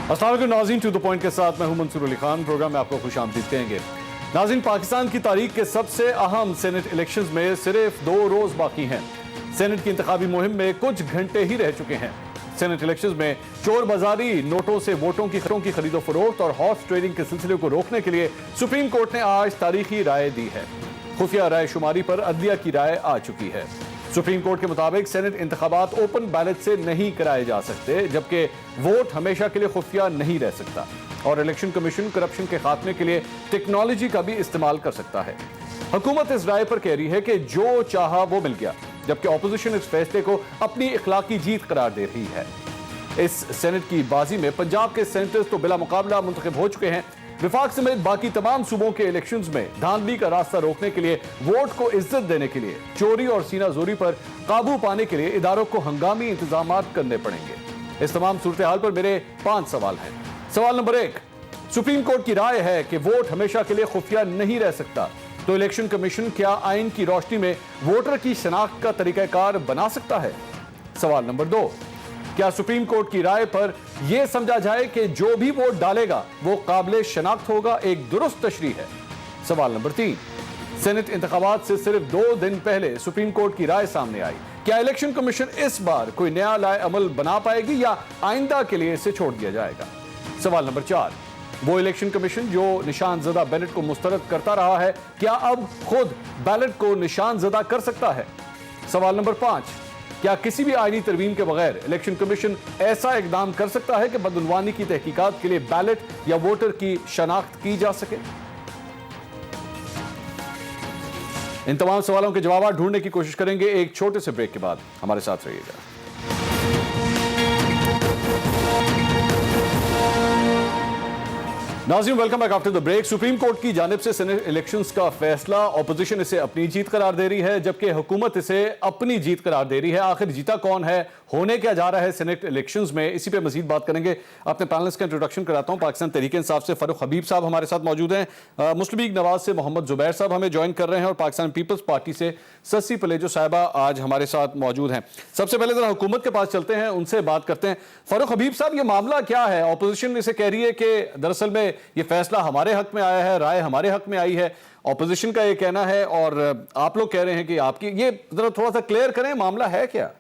अस्सलाम वालेकुम नाज़रीन, टू द पॉइंट के साथ मैं हूं मंसूर अली खान। प्रोग्राम में आपको खुशामदीद कहेंगे। नाज़रीन, पाकिस्तान की तारीख के सबसे अहम सेनेट इलेक्शंस में सिर्फ 2 रोज बाकी हैं। सेनेट की इंतखाबी मुहिम में कुछ घंटे ही रह चुके हैं। सेनेट इलेक्शंस में चोर बाजारी, नोटों से वोटों की खरीदो फरोख्त और हॉर्स ट्रेडिंग के सिलसिले को रोकने के लिए सुप्रीम कोर्ट ने आज तारीखी राय दी है। खुफिया राय शुमारी पर अदलिया की राय आ चुकी है। सुप्रीम कोर्ट के मुताबिक सेनेट इंतखाबात ओपन बैलेट से नहीं कराए जा सकते, जबकि वोट हमेशा के लिए खुफिया नहीं रह सकता और इलेक्शन कमीशन करप्शन के खात्मे के लिए टेक्नोलॉजी का भी इस्तेमाल कर सकता है। हुकूमत इस राय पर कह रही है कि जो चाहा वो मिल गया, जबकि ऑपोजिशन इस फैसले को अपनी इखलाकी जीत करार दे रही है। इस सेनेट की बाजी में पंजाब के सेनेटर्स तो बिला मुकाबला मुंतखब हो चुके हैं। विफाक समेत बाकी तमाम सूबों के इलेक्शंस में धांधली का रास्ता रोकने के लिए, वोट को इज्जत देने के लिए, चोरी और सीना जोरी पर काबू पाने के लिए इदारों को हंगामी इंतजाम करने पड़ेंगे। इस तमाम सूरत हाल पर मेरे 5 सवाल हैं। सवाल नंबर 1, सुप्रीम कोर्ट की राय है कि वोट हमेशा के लिए खुफिया नहीं रह सकता, तो इलेक्शन कमीशन क्या आइन की रोशनी में वोटर की शनाख्त का तरीकाकार बना सकता है? सवाल नंबर 2, क्या सुप्रीम कोर्ट की राय पर यह समझा जाए कि जो भी वोट डालेगा वो काबिल शनाख्त होगा, एक दुरुस्त तशरीह है? सवाल नंबर 3, सेनेट इंतखाबात से सिर्फ 2 दिन पहले सुप्रीम कोर्ट की राय सामने आई, क्या इलेक्शन कमीशन इस बार कोई नया लाए अमल बना पाएगी या आइंदा के लिए इसे छोड़ दिया जाएगा? सवाल नंबर 4, वो इलेक्शन कमीशन जो निशान ज़दा बैलेट को मुस्तरद करता रहा है, क्या अब खुद बैलेट को निशान ज़दा कर सकता है? सवाल नंबर 5, क्या किसी भी आईनी तरमीम के बगैर इलेक्शन कमीशन ऐसा इकदाम कर सकता है कि बदउनवानी की तहकीकात के लिए बैलेट या वोटर की शनाख्त की जा सके? इन तमाम सवालों के जवाब ढूंढने की कोशिश करेंगे एक छोटे से ब्रेक के बाद। हमारे साथ रहिएगा। नाज़रीन, welcome back after the break. Supreme court की जानिब से सेनेट इलेक्शंस का फैसला, ऑपोजिशन इसे अपनी जीत करार दे रही है, जबकि हुकूमत इसे अपनी जीत करार दे रही है। आखिर जीता कौन है, होने क्या जा रहा है सेनेट इलेक्शंस में, इसी पे मजीद बात करेंगे। अपने पैनलिस्ट का इंट्रोडक्शन कराता हूं। पाकिस्तान तहरीक इंसाफ से फारूक हबीब साहब हमारे साथ मौजूद हैं। मुस्लिम लीग नवाज से मोहम्मद जुबैर साहब हमें ज्वाइन कर रहे हैं और पाकिस्तान पीपल्स पार्टी से ससी पलेजो साहिबा आज हमारे साथ मौजूद हैं। सबसे पहले जरा हुकूमत के पास चलते हैं, उनसे बात करते हैं। फारूक हबीब साहब, ये मामला क्या है? ऑपोजिशन इसे कह रही है कि दरअसल में ये फैसला हमारे हक में आया है, राय हमारे हक में आई है, ऑपोजिशन का ये कहना है, और आप लोग कह रहे हैं कि आपकी। ये जरा थोड़ा सा क्लियर करें, मामला है क्या?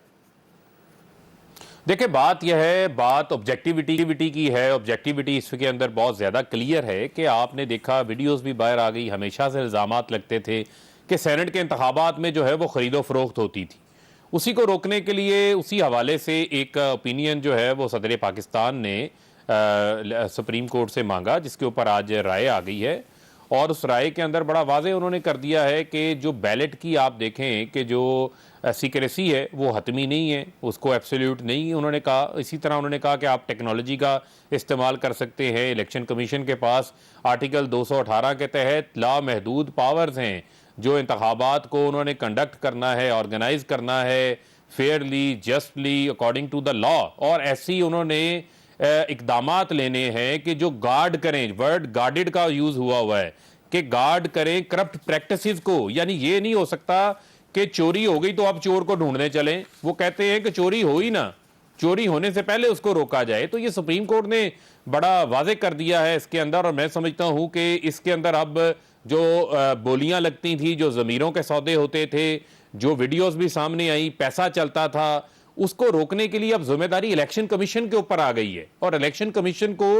देखिए, बात यह है, बात ऑब्जेक्टिविटी की है। ऑब्जेक्टिविटी इसके अंदर बहुत ज़्यादा क्लियर है कि आपने देखा, वीडियोस भी बाहर आ गई, हमेशा से इल्ज़ामात लगते थे कि सेनेट के इंतखाबात में जो है वो ख़रीदो फरोख्त होती थी। उसी को रोकने के लिए, उसी हवाले से एक ओपिनियन जो है वो सदर पाकिस्तान ने सुप्रीम कोर्ट से मांगा, जिसके ऊपर आज राय आ गई है। और उस राय के अंदर बड़ा वाज़े उन्होंने कर दिया है कि जो बैलेट की आप देखें कि जो सीक्रेसी है वो हतमी नहीं है, उसको एब्सोल्यूट नहीं उन्होंने कहा। इसी तरह उन्होंने कहा कि आप टेक्नोलॉजी का इस्तेमाल कर सकते हैं। इलेक्शन कमीशन के पास आर्टिकल 218 के तहत लामहदूद पावर्स हैं, जो इंतखाबात को उन्होंने कंडक्ट करना है, ऑर्गेनाइज करना है fairly, justly, according to the law. और ऐसी उन्होंने इकदामात लेने हैं कि जो गार्ड करें, वर्ड गार्डेड का यूज़ हुआ है कि गार्ड करें करप्ट प्रैक्टिसेस को। यानी ये नहीं हो सकता कि चोरी हो गई तो आप चोर को ढूंढने चलें। वो कहते हैं कि चोरी हो ही ना, चोरी होने से पहले उसको रोका जाए। तो ये सुप्रीम कोर्ट ने बड़ा वाज़े कर दिया है इसके अंदर। और मैं समझता हूँ कि इसके अंदर अब जो बोलियां लगती थी, जो ज़मीरों के सौदे होते थे, जो वीडियोस भी सामने आई, पैसा चलता था, उसको रोकने के लिए अब जिम्मेदारी इलेक्शन कमीशन के ऊपर आ गई है। और इलेक्शन कमीशन को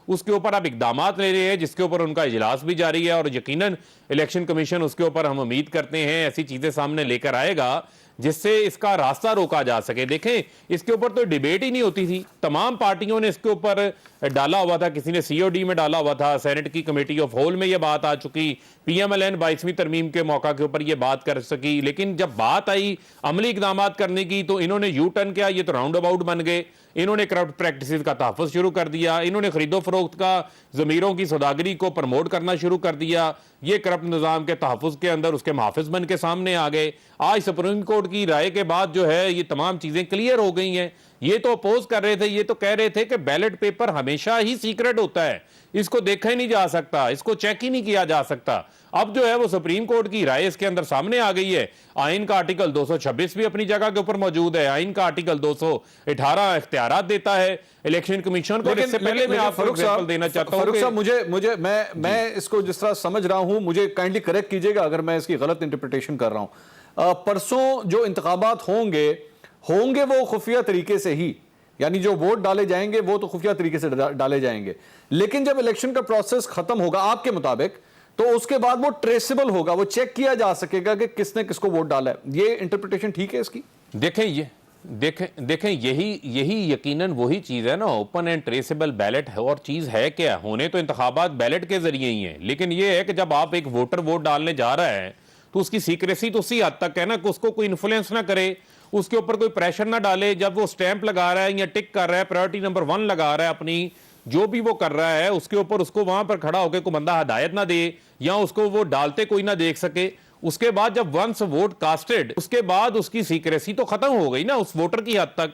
उसके ऊपर अब इकदामात ले रहे हैं, जिसके ऊपर उनका इजलास भी जारी है। और यकीनन इलेक्शन कमीशन उसके ऊपर, हम उम्मीद करते हैं, ऐसी चीज़ें सामने लेकर आएगा जिससे इसका रास्ता रोका जा सके। देखें, इसके ऊपर तो डिबेट ही नहीं होती थी, तमाम पार्टियों ने इसके ऊपर डाला हुआ था। किसी ने COD में डाला हुआ था, सेनेट की कमेटी ऑफ होल में यह बात आ चुकी, PMLN 22वीं तरमीम के मौका के ऊपर यह बात कर सकी। लेकिन जब बात आई अमली इकदाम करने की, तो इन्होंने यू टर्न किया, ये तो राउंड अबाउट बन गए। इन्होंने करप्ट प्रैक्टिसेस का तहफ़्फ़ुज़ शुरू कर दिया, इन्होंने खरीदो फरोख्त का, ज़मीरों की सौदागरी को प्रमोट करना शुरू कर दिया। ये करप्ट निज़ाम के तहफ़्फ़ुज़ के अंदर उसके मुहाफ़िज़ बन के सामने आ गए। आज सुप्रीम कोर्ट की राय के बाद जो है ये तमाम चीज़ें क्लियर हो गई हैं ये तो अपोज कर रहे थे, ये तो कह रहे थे कि बैलेट पेपर हमेशा ही सीक्रेट होता है, इसको देखा ही नहीं जा सकता, इसको चेक ही नहीं किया जा सकता। अब जो है वो सुप्रीम कोर्ट की राय इसके अंदर सामने आ गई है। आइन का आर्टिकल 226 भी अपनी जगह के ऊपर मौजूद है, आइन का आर्टिकल 218 इख्तियारात देता है इलेक्शन कमीशन को। इससे पहले मैं आपको एग्जांपल देना चाहता हूं मुझे मैं इसको जिस तरह समझ रहा हूं, मुझे काइंडली करेक्ट कीजिएगा अगर मैं इसकी गलत इंटरप्रिटेशन कर रहा हूं। परसों जो इंतखाबात होंगे वो खुफिया तरीके से ही, यानी जो वोट डाले जाएंगे वो तो खुफिया तरीके से डाले जाएंगे, लेकिन जब इलेक्शन का प्रोसेस खत्म होगा आपके मुताबिक, तो उसके बाद वो ट्रेसेबल होगा, वो चेक किया जा सकेगा कि किसने किसको वोट डाला है। ये इंटरप्रिटेशन ठीक है इसकी? देखें यही यकीनन वही चीज है ना, ओपन एंड ट्रेसेबल बैलेट है। और चीज है क्या, होने तो इंतखाबात बैलेट के जरिए ही है, लेकिन ये है कि जब आप एक वोटर वोट डालने जा रहा है तो उसकी सीक्रेसी तो उसी हद तक है ना कि उसको कोई इन्फ्लुएंस ना करे, उसके ऊपर कोई प्रेशर ना डाले। जब वो स्टैंप लगा रहा है या टिक कर रहा है, प्रायोरिटी नंबर 1 लगा रहा है, अपनी जो भी वो कर रहा है उसके ऊपर उसको वहां पर खड़ा होकर कोई बंदा हिदायत ना दे या उसको वो डालते कोई ना देख सके। उसके बाद जब वंस वोट कास्टेड, उसके बाद उसकी सीक्रेसी तो खत्म हो गई ना उस वोटर की हद तक।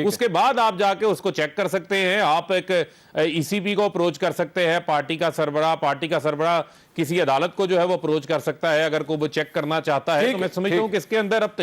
उसके बाद आप जाके उसको चेक कर सकते हैं, आप एक ईसीबी को अप्रोच कर सकते हैं, पार्टी का सरबराह किसी अदालत को जो है वो अप्रोच कर सकता है अगर कोई वो चेक करना चाहता है। तो मैं समझता हूं कि इसके अंदर अब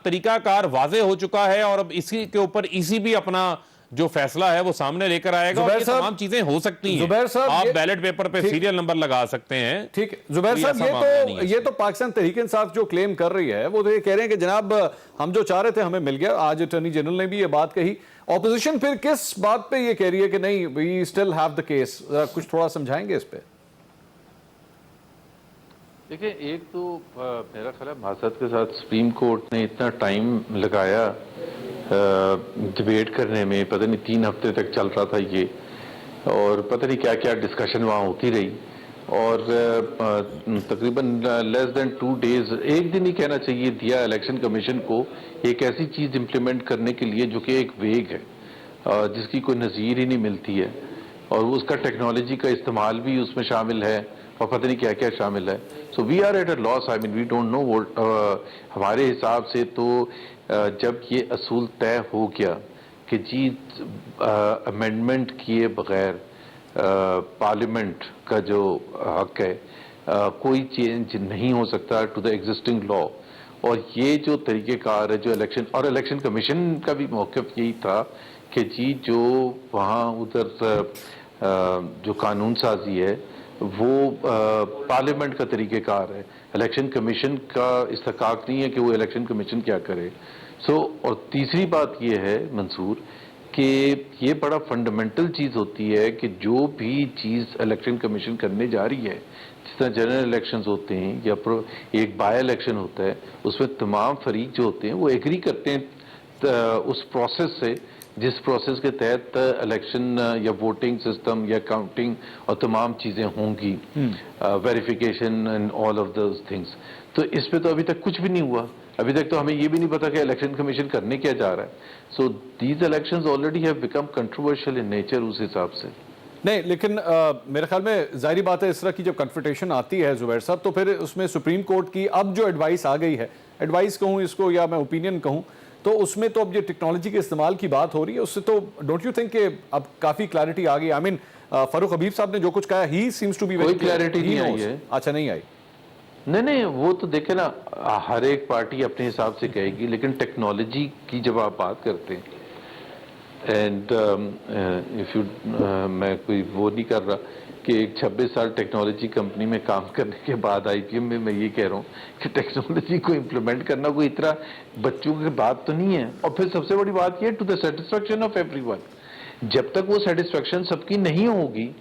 तरीकाकार वाजे हो चुका है और अब इसी के ऊपर ईसीबी अपना जो फैसला है वो सामने लेकर आएगा। और ये तमाम चीजें हो सकती हैं। आप बैलेट पेपर पे सीरियल नंबर लगा सकते हैं। ठीक है जुबैर साहब, ये तो पाकिस्तान तहरीक इंसाफ जो क्लेम कर रही है वो तो ये कह रहे हैं कि जनाब हम जो चाह रहे थे हमें मिल गया। आज अटॉर्नी जनरल ने भी ये बात कही। ऑपोजिशन फिर किस बात पे ये कह रही है कि नहीं we still have the case? कुछ थोड़ा समझाएंगे इस पे? देखिए, एक तो मेरा ख्याल है माजरत के साथ सुप्रीम कोर्ट ने इतना टाइम लगाया डिबेट करने में, पता नहीं 3 हफ्ते तक चल रहा था ये, और पता नहीं क्या क्या डिस्कशन वहाँ होती रही। और तकरीबन लेस देन 2 डेज, एक दिन ही कहना चाहिए, दिया इलेक्शन कमीशन को एक ऐसी चीज़ इम्प्लीमेंट करने के लिए जो कि एक वेग है, जिसकी कोई नज़ीर ही नहीं मिलती है, और उसका टेक्नोलॉजी का इस्तेमाल भी उसमें शामिल है और पता नहीं क्या क्या शामिल है। So we are at a loss, I mean we don't know what. हमारे हिसाब से तो जब ये असूल तय हो गया कि जी अमेंडमेंट किए बगैर पार्लियामेंट का जो हक है कोई चेंज नहीं हो सकता टू द एग्जिस्टिंग लॉ, और ये जो तरीक़ेकार है जो इलेक्शन कमीशन का भी मौक़िफ़ यही था कि जी जो वहाँ उधर जो कानून साजी है वो पार्लियामेंट का तरीक़ेकार है, इलेक्शन कमीशन का इस्तेकाक नहीं है कि वो इलेक्शन कमीशन क्या करे। और तीसरी बात ये है मंसूर कि ये बड़ा फंडामेंटल चीज़ होती है कि जो भी चीज़ इलेक्शन कमीशन करने जा रही है, जिस तरह जनरल इलेक्शंस होते हैं या एक बाय इलेक्शन होता है, उसमें तमाम फरीक जो होते हैं वो एग्री करते हैं उस प्रोसेस से जिस प्रोसेस के तहत इलेक्शन या वोटिंग सिस्टम या काउंटिंग और तमाम चीज़ें होंगी, verification and all of those things. तो इस पे तो अभी तक कुछ भी नहीं हुआ। अभी तक तो हमें ये भी नहीं पता कि इलेक्शन कमीशन करने क्या जा रहा है। So these elections already have become controversial in nature उस हिसाब से। नहीं, लेकिन मेरे ख्याल में जाहिर बात है इस तरह की जब कन्फ्रंटेशन आती है जुबैर साहब, तो फिर उसमें सुप्रीम कोर्ट की अब जो एडवाइस आ गई है, एडवाइस कहूँ इसको या मैं ओपिनियन कहूँ, तो उसमें तो अब ये टेक्नोलॉजी के इस्तेमाल की बात हो रही है, उससे तो डोंट यू थिंक कि अब काफ़ी क्लैरिटी आ गई? आई मीन फारूक हबीब साहब ने जो कुछ कहा, he seems to be very clarity नहीं आई है। अच्छा, नहीं आई? नहीं, वो तो देखे ना, हर एक पार्टी अपने हिसाब से कहेगी, लेकिन टेक्नोलॉजी की जब आप बात करते हैं एंड इफ यू मैं कोई वो नहीं कर रहा कि एक 26 साल टेक्नोलॉजी कंपनी में काम करने के बाद आईपीएम में मैं ये कह रहा हूँ कि टेक्नोलॉजी को इम्प्लीमेंट करना कोई इतना बच्चों की बात तो नहीं है। और फिर सबसे बड़ी बात ये, to the satisfaction of everyone, जब तक वो सेटिस्फेक्शन सबकी नहीं होगी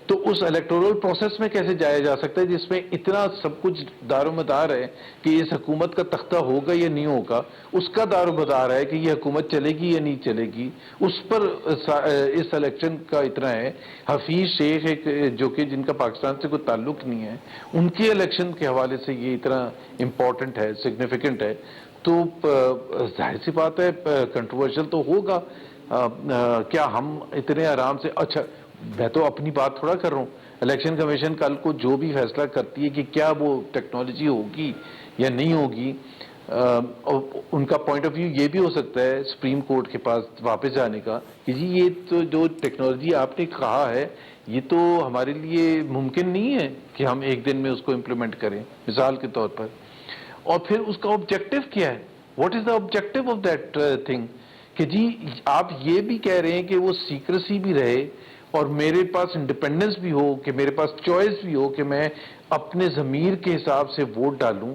तो उस इलेक्टोरल प्रोसेस में कैसे जाया जा सकता है जिसमें इतना सब कुछ दारोमदार है कि इस हुकूमत का तख्ता होगा या नहीं होगा, उसका दारोमदार है कि ये हुकूमत चलेगी या नहीं चलेगी, उस पर इस इलेक्शन का इतना है। हफीज शेख एक जो कि जिनका पाकिस्तान से कोई ताल्लुक नहीं है, उनके इलेक्शन के हवाले से ये इतना इम्पोर्टेंट है, सिग्निफिकेंट है, तो जाहिर सी बात है कंट्रोवर्शियल तो होगा। क्या हम इतने आराम से, अच्छा मैं तो अपनी बात थोड़ा कर रहा हूँ, इलेक्शन कमीशन कल को जो भी फैसला करती है कि क्या वो टेक्नोलॉजी होगी या नहीं होगी, और उनका पॉइंट ऑफ व्यू ये भी हो सकता है सुप्रीम कोर्ट के पास वापस जाने का कि जी ये तो जो टेक्नोलॉजी आपने कहा है ये तो हमारे लिए मुमकिन नहीं है कि हम एक दिन में उसको इम्प्लीमेंट करें, मिसाल के तौर पर। और फिर उसका ऑब्जेक्टिव क्या है, what is the objective of that thing, कि जी आप ये भी कह रहे हैं कि वो सीक्रेसी भी रहे और मेरे पास इंडिपेंडेंस भी हो, कि मेरे पास चॉइस भी हो कि मैं अपने ज़मीर के हिसाब से वोट डालूं,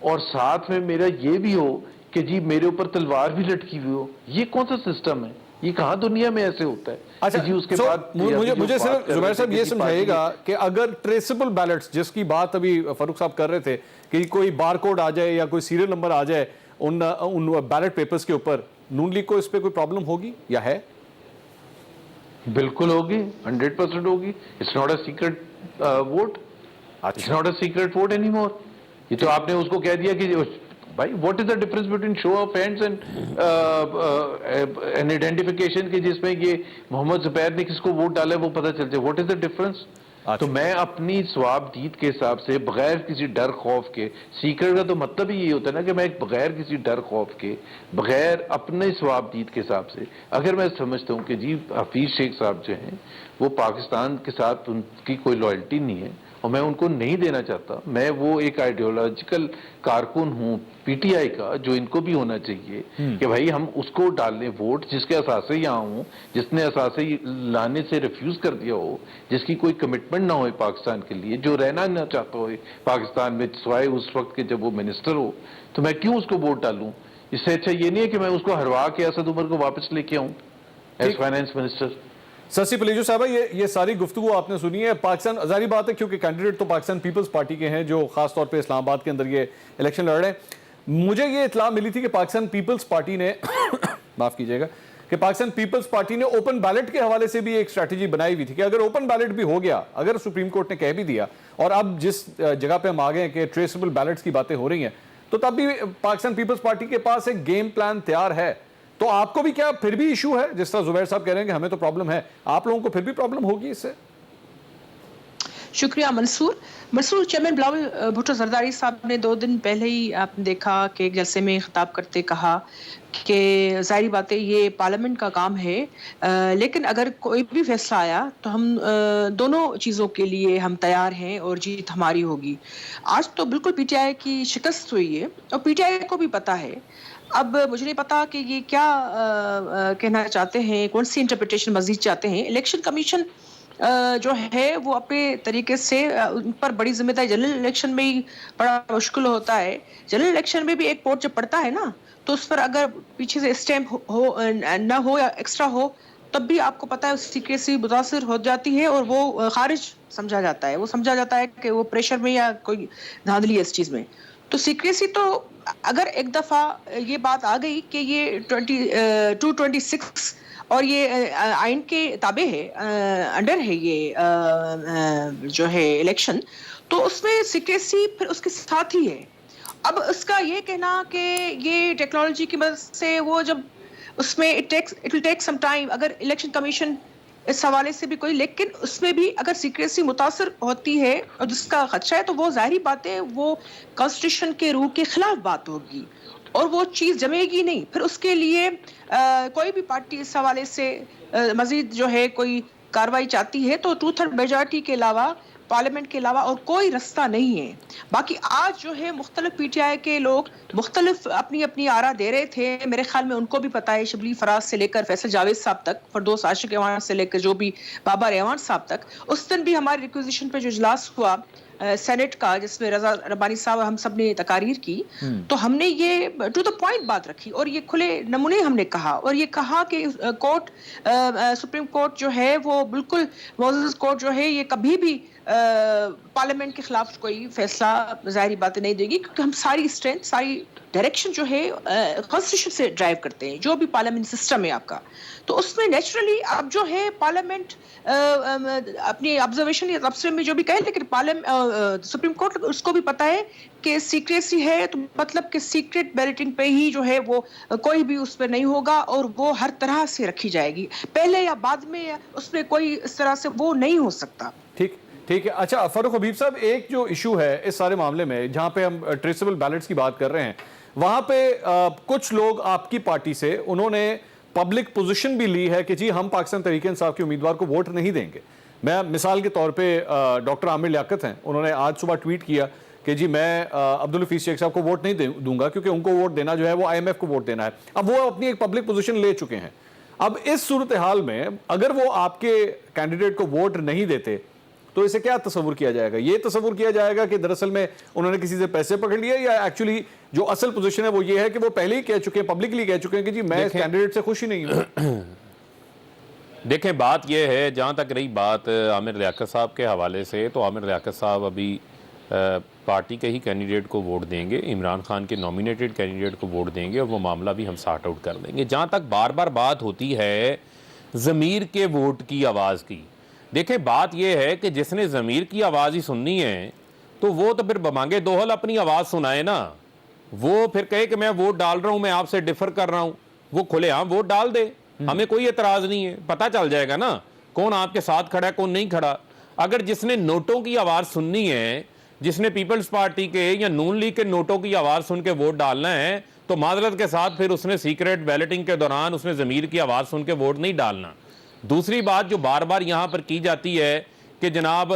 और साथ में मेरा ये भी हो कि जी मेरे ऊपर तलवार भी लटकी हुई हो। ये कौन सा सिस्टम है, ये कहाँ दुनिया में ऐसे होता है? अच्छा जी उसके बाद मुझे सिर्फ जुबैर साहब ये समझाइएगा कि अगर ट्रेसेबल बैलेट्स जिसकी बात अभी फारूक साहब कर रहे थे कि कोई बारकोड आ जाए या कोई सीरियल नंबर आ जाए उन बैलेट पेपर्स के ऊपर, नून लीग को इस पे कोई प्रॉब्लम होगी या है? बिल्कुल होगी, 100% होगी। It's not a secret vote, it's not a secret vote any more. ये तो आपने उसको कह दिया कि भाई what is the difference between show off hands and N identification, कि जिसमें ये मोहम्मद जुबैर ने किसको वोट डाला है वो पता चल जाए, व्हाट इज द डिफरेंस? तो मैं अपनी स्वाबदीद के हिसाब से बगैर किसी डर खौफ के, सीक्रेट का तो मतलब ही ये होता है ना कि मैं बगैर किसी डर खौफ के, बगैर अपने स्वाबदीद के हिसाब से, अगर मैं समझता हूँ कि जी हफीज शेख साहब जो हैं वो पाकिस्तान के साथ उनकी कोई लॉयल्टी नहीं है और मैं उनको नहीं देना चाहता, मैं वो एक आइडियोलॉजिकल कारकुन हूँ पीटीआई का, जो इनको भी होना चाहिए कि भाई हम उसको डाल लें वोट जिसके असासे यहाँ हूँ, जिसने असासे लाने से रिफ्यूज कर दिया हो, जिसकी कोई कमिटमेंट ना हो पाकिस्तान के लिए, जो रहना ना चाहता हो पाकिस्तान में सिवाय उस वक्त के जब वो मिनिस्टर हो, तो मैं क्यों उसको वोट डालूं? इससे अच्छा ये नहीं है कि मैं उसको हरवा के असद उमर को वापस लेके आऊं एज फाइनेंस मिनिस्टर। ससी पलेजो साहब, ये सारी गुफ्तगू आपने सुनी है। पाकिस्तान, जारी बात है क्योंकि कैंडिडेट तो पाकिस्तान पीपल्स पार्टी के हैं जो खासतौर पे इस्लामाबाद के अंदर ये इलेक्शन लड़ रहे हैं। मुझे ये इतला मिली थी कि पाकिस्तान पीपल्स पार्टी ने माफ कीजिएगा कि पाकिस्तान पीपल्स पार्टी ने ओपन बैलेट के हवाले से भी एक स्ट्रैटेजी बनाई हुई थी कि अगर ओपन बैलेट भी हो गया, अगर सुप्रीम कोर्ट ने कह भी दिया और अब जिस जगह पे हम आ गए हैं कि ट्रेसेबल बैलेट्स की बातें हो रही हैं, तो तब भी पाकिस्तान पीपल्स पार्टी के पास एक गेम प्लान तैयार है। तो आपको भी क्या फिर भी इशू है? जिस तरह जुबैर साहब कह रहे हैं कि हमें तो प्रॉब्लम है, आप लोगों को फिर भी प्रॉब्लम होगी इससे? शुक्रिया मंसूर। चेयरमैन बिलावल भुट्टो जरदारी साहब ने 2 दिन पहले ही आपने देखा कि एक जलसे में खिताब करते कहा कि जाहिर बात है ये पार्लियामेंट का काम है, लेकिन अगर कोई भी फैसला आया तो हम दोनों चीज़ों के लिए हम तैयार हैं और जीत हमारी होगी। आज तो बिल्कुल पीटीआई की शिकस्त हुई है और पीटीआई को भी पता है। अब मुझे नहीं पता कि ये क्या कहना चाहते हैं, कौन सी इंटरप्रिटेशन मजीद चाहते हैं। इलेक्शन कमीशन जो है वो अपने तरीके से उन पर बड़ी जिम्मेदारी, जनरल इलेक्शन में ही बड़ा मुश्किल होता है। जनरल इलेक्शन में भी एक वोट जब पड़ता है ना, तो उस पर अगर पीछे से स्टैम्प हो ना हो या एक्स्ट्रा हो, तब भी आपको पता है सीक्रेसी मुतासिर हो जाती है और वो खारिज समझा जाता है। वो समझा जाता है कि वो प्रेशर में या कोई धांधली है इस चीज़ में। तो सीक्रेसी तो अगर एक दफ़ा ये बात आ गई कि ये 226 और ये आइन के ताबे है, अंडर है ये जो है इलेक्शन, तो उसमें सीक्रेसी फिर उसके साथ ही है। अब उसका ये कहना कि ये टेक्नोलॉजी की मदद से वो जब उसमें it will take some time, अगर इलेक्शन कमीशन इस हवाले से भी कोई, लेकिन उसमें भी अगर सीक्रेसी मुतासर होती है और जिसका खदशा है, तो वो जाहिर बात है वो कॉन्स्टिट्यूशन के रूह के खिलाफ बात होगी और वो चीज़ जमेगी नहीं। फिर उसके लिए कोई भी पार्टी इस हवाले से मजीद जो है कोई कार्रवाई चाहती है तो 2/3 मेजॉरिटी के अलावा, पार्लियामेंट के अलावा और कोई रास्ता नहीं है। बाकी आज जो है मुख्तलिफ पीटीआई के लोग मुख्तलिफ अपनी अपनी आरा दे रहे थे। मेरे ख्याल में उनको भी पता है, शबली फराज से लेकर फैसल जावेद साहब तक, फरदौस आशिक एवान से लेकर जो भी बाबर एवान साहब तक। उस दिन भी हमारी रिक्विजिशन पे जो इजलास हुआ सेनेट का, जिसमें रजा रब्बानी साहब हम सब ने तकारीर की, तो हमने ये टू द पॉइंट बात रखी और ये खुले नमूने हमने कहा और ये कहा कि कोर्ट, सुप्रीम कोर्ट जो है वो बिल्कुल, मोअज़्ज़ज़ कोर्ट जो है ये कभी भी पार्लियामेंट के खिलाफ कोई फैसला ज़ाहिरी बातें नहीं देगी, क्योंकि हम सारी स्ट्रेंथ, सारी डायरेक्शन जो है कॉन्स्टिट्यूशन से ड्राइव करते हैं, जो भी पार्लियामेंट सिस्टम है आपका। तो उसमें नेचुरली अब जो है पार्लियामेंट अपनी ऑब्जर्वेशन या तबसरे में जो भी कहे, लेकिन सुप्रीम कोर्ट उसको भी पता है कि सीक्रेसी है तो मतलब कि सीक्रेट बैलेटिंग पे ही जो है वो कोई भी उस पर नहीं होगा और वो हर तरह से रखी जाएगी, पहले या बाद में उसमें कोई इस तरह से वो नहीं हो सकता। ठीक है। अच्छा फारूक हबीब साहब, एक जो इशू है इस सारे मामले में, जहां पे हम ट्रेसेबल बैलेट्स की बात कर रहे हैं, वहां पे कुछ लोग आपकी पार्टी से उन्होंने पब्लिक पोजीशन भी ली है कि जी हम पाकिस्तान तहरीक इंसाफ के उम्मीदवार को वोट नहीं देंगे। मैं मिसाल के तौर पे डॉक्टर आमिर लियाकत हैं, उन्होंने आज सुबह ट्वीट किया कि जी मैं अब्दुल हफीज शेख साहब को वोट नहीं दूंगा क्योंकि उनको वोट देना जो है वो IMF को वोट देना है। अब वो अपनी एक पब्लिक पोजीशन ले चुके हैं। अब इस सूरत हाल में अगर वो आपके कैंडिडेट को वोट नहीं देते तो इसे क्या तस्वुर किया जाएगा? ये तस्वुर किया जाएगा कि दरअसल में उन्होंने किसी से पैसे पकड़ लिए, या एक्चुअली जो असल पोजीशन है वो ये है कि वो पहले ही कह चुके हैं, पब्लिकली कह चुके हैं कि जी मैं इस कैंडिडेट से खुश ही नहीं हूं। देखें, बात यह है, जहाँ तक रही बात आमिर लियाकत साहब के हवाले से, तो आमिर लियाकत साहब अभी पार्टी के ही कैंडिडेट को वोट देंगे, इमरान खान के नॉमिनेटेड कैंडिडेट को वोट देंगे और वो मामला भी हम सॉर्ट आउट कर देंगे। जहाँ तक बार बार बात होती है ज़मीर के वोट की आवाज़ की, देखें बात यह है कि जिसने ज़मीर की आवाज़ ही सुननी है तो वो तो फिर बमांगे दोहल अपनी आवाज़ सुनाए ना। वो फिर कहे कि मैं वोट डाल रहा हूँ, मैं आपसे डिफर कर रहा हूँ, वो खुलेआम वोट डाल दे, हमें कोई एतराज़ नहीं है। पता चल जाएगा ना कौन आपके साथ खड़ा है कौन नहीं खड़ा। अगर जिसने नोटों की आवाज़ सुननी है, जिसने पीपल्स पार्टी के या नून लीग के नोटों की आवाज़ सुन के वोट डालना है, तो माजरत के साथ फिर उसने सीक्रेट बैलेटिंग के दौरान उसने ज़मीर की आवाज़ सुन के वोट नहीं डालना। दूसरी बात जो बार बार यहाँ पर की जाती है कि जनाब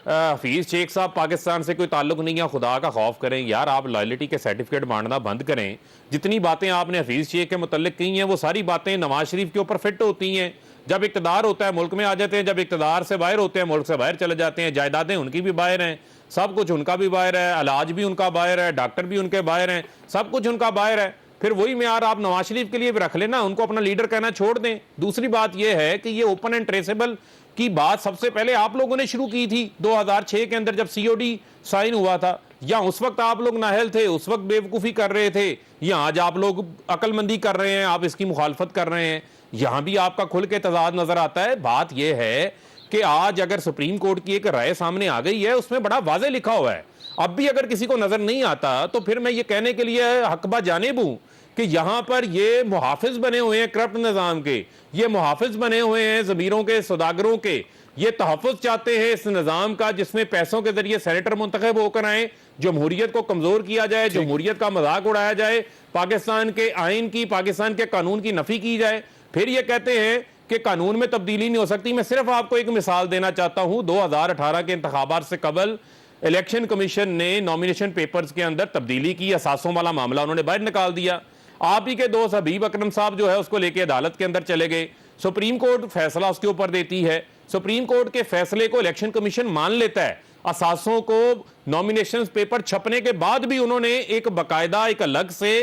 हफीज़ शेख साहब पाकिस्तान से कोई ताल्लुक नहीं है, खुदा का खौफ करें। यार आप लॉयल्टी के सर्टिफिकेट बांटना बंद करें। जितनी बातें आपने हफीज़ शेख के मुतल्लिक की हैं वो सारी बातें नवाज शरीफ के ऊपर फिट होती हैं। जब इक़्तिदार होता है मुल्क में आ जाते हैं, जब इक़्तिदार से बाहर होते हैं मुल्क से बाहर चले जाते हैं। जायदादें उनकी भी बाहर हैं, सब कुछ उनका भी बाहर है, इलाज भी उनका बाहर है, डॉक्टर भी उनके बाहर हैं, सब कुछ उनका बाहर है। फिर वही म्यार आप नवाज शरीफ के लिए भी रख लेना, उनको अपना लीडर कहना छोड़ दें। दूसरी बात यह है कि ये ओपन एंड ट्रेसेबल की बात सबसे पहले आप लोगों ने शुरू की थी 2006 के अंदर जब COD साइन हुआ था। या उस वक्त आप लोग नाहल थे, उस वक्त बेवकूफ़ी कर रहे थे, या आज आप लोग अक्लमंदी कर रहे हैं, आप इसकी मुखालफत कर रहे हैं। यहां भी आपका खुल के तजाद नजर आता है। बात यह है कि आज अगर सुप्रीम कोर्ट की एक राय सामने आ गई है, उसमें बड़ा वाज़े लिखा हुआ है। अब भी अगर किसी को नजर नहीं आता तो फिर मैं ये कहने के लिए हकबा जानिब हूं कि यहां पर ये मुहाफिज बने हुए हैं करप्ट निज़ाम के, ये मुहाफिज बने हुए हैं ज़मीरों के, सौदागरों के। ये तहफ़्फ़ुज़ चाहते हैं इस निज़ाम का जिसमें पैसों के जरिए सेनेटर मुंतखब होकर आए, जमहूरियत को कमज़ोर किया जाए, जमहूरियत का मजाक उड़ाया जाए, पाकिस्तान के आइन की, पाकिस्तान के कानून की नफ़ी की जाए। फिर ये कहते हैं कि कानून में तब्दीली नहीं हो सकती। मैं सिर्फ आपको एक मिसाल देना चाहता हूँ। 2018 के इंतखाबात से कबल इलेक्शन कमीशन ने नॉमिनेशन पेपर्स के अंदर तब्दीली की, असासों वाला मामला उन्होंने बाहर निकाल दिया। आप ही के दोस्त हबीब अकरम साहब जो है उसको लेके अदालत के अंदर चले गए। सुप्रीम कोर्ट फैसला उसके ऊपर देती है। सुप्रीम कोर्ट के फैसले को इलेक्शन कमीशन मान लेता है। असासों को नॉमिनेशन पेपर छपने के बाद भी उन्होंने एक बाकायदा एक अलग से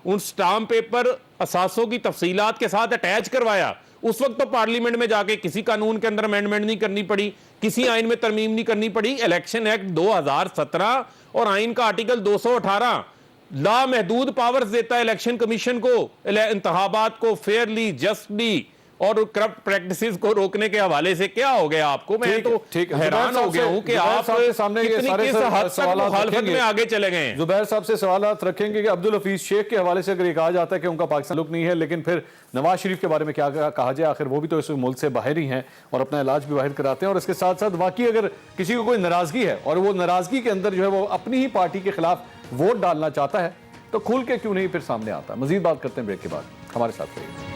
उन स्टाम्प पेपर असासों की तफसीलात के साथ अटैच करवाया। उस वक्त तो पार्लियामेंट में जाके किसी कानून के अंदर अमेंडमेंट नहीं करनी पड़ी, किसी आइन में तरमीम नहीं करनी पड़ी। इलेक्शन एक्ट 2017 और आइन का आर्टिकल 218 लामहदूद पावर्स देता है इलेक्शन कमीशन को इंतखाबात को फेयरली, जस्टली और करप्ट प्रैक्टिसेस को रोकने के हवाले से। क्या हो गया आपको? मैं तो हैरान हो गया हूं कि आप सामने किस हद तक मुखालफत में आगे चले गए हैं। जुबैर साहब से सवालात रखेंगे कि अब्दुल हफीज शेख के हवाले से अगर ये कहा जाता है कि उनका पाकिस्तान लुक नहीं है, लेकिन फिर नवाज शरीफ के बारे में क्या कहा जाए? आखिर वो भी तो इस मुल्क से बाहर ही हैं और अपना इलाज भी बाहर कराते हैं। और इसके साथ साथ वाकई अगर किसी को कोई नाराजगी है और वो नाराजगी के अंदर जो है वो अपनी ही पार्टी के खिलाफ वोट डालना चाहता है, तो खुल के क्यों नहीं फिर सामने आता? मजीद बात करते हैं ब्रेक के बाद, हमारे साथ रहिए।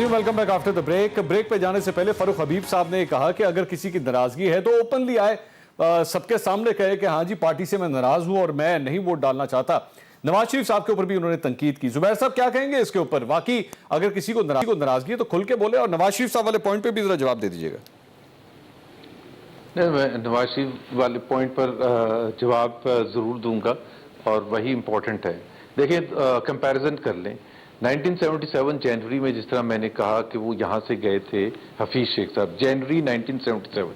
Welcome back after the break. Break पे जाने से पहले फारूक हबीब साहब ने कहा कि अगर किसी की नाराजगी है तो ओपनली आए, सबके सामने कहे कि हाँ जी पार्टी से मैं नाराज हूं और मैं नहीं वोट डालना चाहता। नवाज शरीफ साहब के ऊपर भी उन्होंने तनकीद की। जुबैर साहब क्या कहेंगे इसके ऊपर? वाकई अगर किसी को नाराजगी है तो खुल के बोले, और नवाज शरीफ साहब वाले पॉइंट पे भी जरा जवाब दे दीजिएगा। मैं नवाज शरीफ वाले पॉइंट पर जवाब ज़रूर दूंगा और वही इम्पोर्टेंट है। देखिए, कंपैरिजन कर लें 1977 जनवरी में, जिस तरह मैंने कहा कि वो यहाँ से गए थे हफीज शेख साहब जनवरी 1977,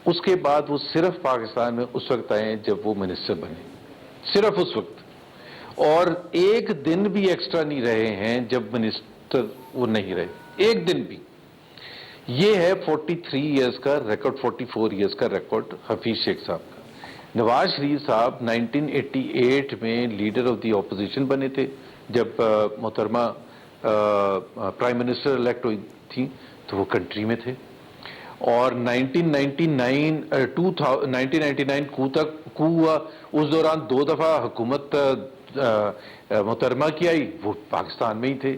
उसके बाद वो सिर्फ पाकिस्तान में उस वक्त आए जब वो मिनिस्टर बने, सिर्फ उस वक्त, और एक दिन भी एक्स्ट्रा नहीं रहे हैं जब मिनिस्टर वो नहीं रहे, एक दिन भी। ये है 43 इयर्स का रिकॉर्ड, 44 इयर्स का रिकॉर्ड हफीज शेख साहब का। नवाज शरीफ साहब 1988 में लीडर ऑफ द ऑपोजिशन बने थे जब मोहतरमा प्राइम मिनिस्टर इलेक्ट हुई थी, तो वो कंट्री में थे। और 1999 कू हुआ। उस दौरान 2 दफा हुकूमत मुहतरमा की आई, वो पाकिस्तान में ही थे।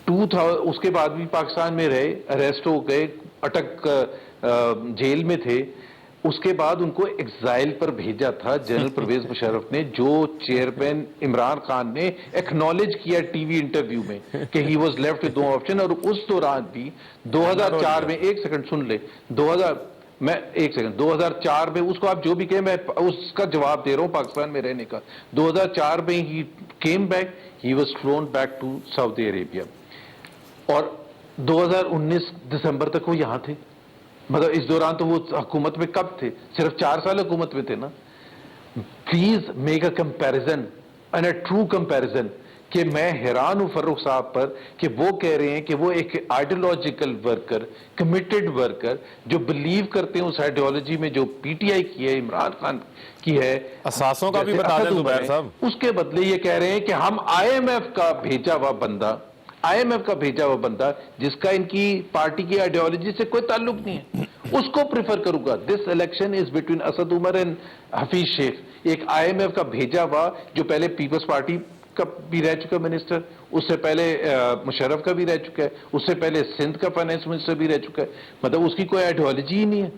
2000 उसके बाद भी पाकिस्तान में रहे, अरेस्ट हो गए, अटक जेल में थे। उसके बाद उनको एग्जाइल पर भेजा था जनरल परवेज मुशर्रफ ने, जो चेयरमैन इमरान खान ने एक्नॉलेज किया टीवी इंटरव्यू में कि he was left with no option. और उस दौरान भी 2004 में, एक सेकंड सुन ले, 2004 में, उसको आप जो भी कहें, मैं उसका जवाब दे रहा हूं पाकिस्तान में रहने का। 2004 में he came back, he was flown back to Saudi Arabia, और 2019 दिसंबर तक वो यहां थे। मतलब इस दौरान तो वो हुकूमत में कब थे? सिर्फ 4 साल हुकूमत में थे ना। Please make a comparison and a true comparison. कि मैं हैरान हूं फर्रुख साहब पर कि वो कह रहे हैं कि वो एक आइडियोलॉजिकल वर्कर, कमिटेड वर्कर, जो बिलीव करते हैं उस आइडियोलॉजी में जो पीटीआई की है, इमरान खान की है, असासों का भी बता दें जुबैर साहब। उसके बदले ये कह रहे हैं कि हम आईएमएफ का भेजा हुआ बंदा, आईएमएफ का भेजा हुआ बंदा जिसका इनकी पार्टी की आइडियोलॉजी से कोई ताल्लुक नहीं है, उसको प्रेफर करूंगा। This election is between Asad Umar and Hafeez Shaikh, एक आईएमएफ का भेजा हुआ जो पहले पीपल्स पार्टी का भी रह चुका मिनिस्टर, उससे पहले मुशर्रफ का भी रह चुका है, उससे पहले सिंध का फाइनेंस मिनिस्टर भी रह चुका है। मतलब उसकी कोई आइडियोलॉजी ही नहीं है।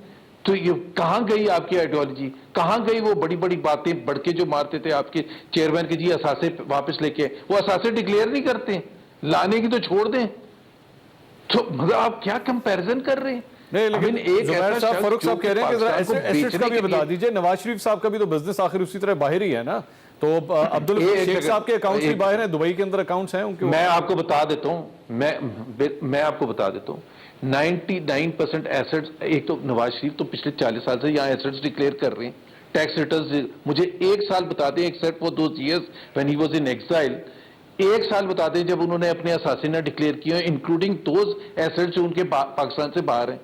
तो ये कहां गई आपकी आइडियोलॉजी? कहां गई वो बड़ी बड़ी बातें बढ़ के जो मारते थे आपके चेयरमैन के, जी असासे वापस लेके? वो असासे डिक्लेयर नहीं करते, लाने की तो छोड़ दें। तो मतलब आप क्या कंपैरिजन कर रहे हैं? नहीं, लेकिन जुबैर साहब, फारूक साहब कह रहे हैं कि जरा एसेट्स का भी बता दीजिए। नवाज शरीफ साहब का भी तो बिजनेस आखिर उसी तरह बाहर ही है ना। तो अब्दुल शेख साहब के अकाउंट्स भी बाहर हैं, दुबई के अंदर अकाउंट्स हैं उनके। मैं आपको बता देता हूं, मैं आपको बता देता हूं, 99% एसेट्स, एक तो नवाज शरीफ तो पिछले 40 साल से यहाँ एसेट्स डिक्लेयर कर रहे हैं, टैक्स रिटर्न्स। मुझे एक साल बता दें, except for those years when he was in exile, एक साल बता दें जब उन्होंने अपने असासे ना डिक्लेयर किए, इंक्लूडिंग दोज एसेट्स जो उनके पाकिस्तान से बाहर हैं।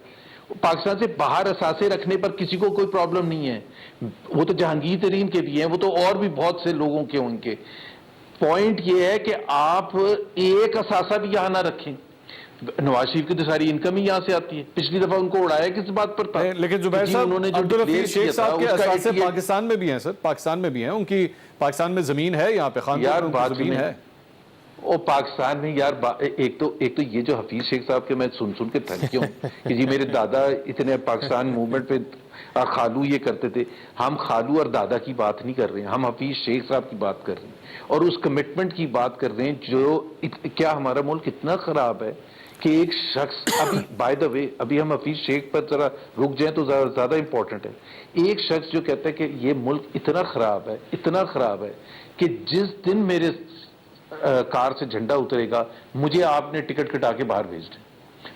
पाकिस्तान से बाहर असासे रखने पर किसी को कोई प्रॉब्लम नहीं है, वो तो जहांगीर तरीन के भी हैं, वो तो और भी बहुत से लोगों के उनके। पॉइंट ये है कि आप एक असासा भी यहां ना रखें। नवाज शरीफ की तो सारी इनकम ही यहां से आती है। पिछली दफा उनको उड़ाया किस बात पर था? लेकिन जुबैर साहब, उन्होंने अब्दुल हफीज शेख साहब के असासे पाकिस्तान में भी हैं सर, पाकिस्तान में भी हैं, उनकी पाकिस्तान में जमीन है, यहाँ पे खान यार बात जमीन है। और पाकिस्तान में यार एक तो ये जो हफीज शेख साहब के मैं सुन के थक गया हूं कि जी मेरे दादा इतने पाकिस्तान मूवमेंट पे खालू ये करते थे। हम खालू और दादा की बात नहीं कर रहे हैं, हम हफीज शेख साहब की बात कर रहे हैं और उस कमिटमेंट की बात कर रहे हैं जो क्या हमारा मुल्क इतना खराब है कि एक शख्स, अभी बाय द वे अभी हम हफीज शेख पर जरा रुक जाएं तो ज्यादा इंपॉर्टेंट है। एक शख्स जो कहता है कि ये मुल्क इतना खराब है, इतना खराब है कि जिस दिन मेरे कार से झंडा उतरेगा मुझे आपने टिकट कटा के बाहर भेज दें,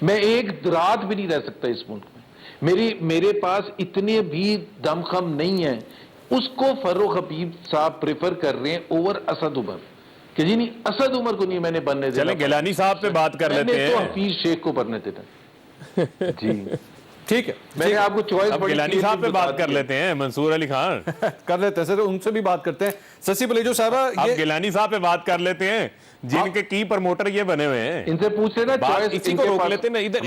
मैं एक रात भी नहीं रह सकता इस मुल्क में, मेरे पास इतने भी दमखम नहीं है। उसको फर्रुख हबीब साहब प्रेफर कर रहे हैं ओवर असद उमर कि जी नहीं, असद उमर को नहीं मैंने बनने देना। चले गिलानी साहब पे बात कर लेते हैं, तो हफीज शेख को बनने देना। जी ठीक है, मैंने आपको चॉइस गिलानी साहब पे बात कर लेते हैं, मंसूर अली खान कर लेते हैं सर, उनसे भी बात करते हैं। शशि बलेजो साहबा, ये गिलानी साहब पे बात कर लेते हैं जिनके की प्रमोटर ये बने हुए हैं। इनसे पूछ लेना, चॉइस इसी को रोक लेते ना, इधर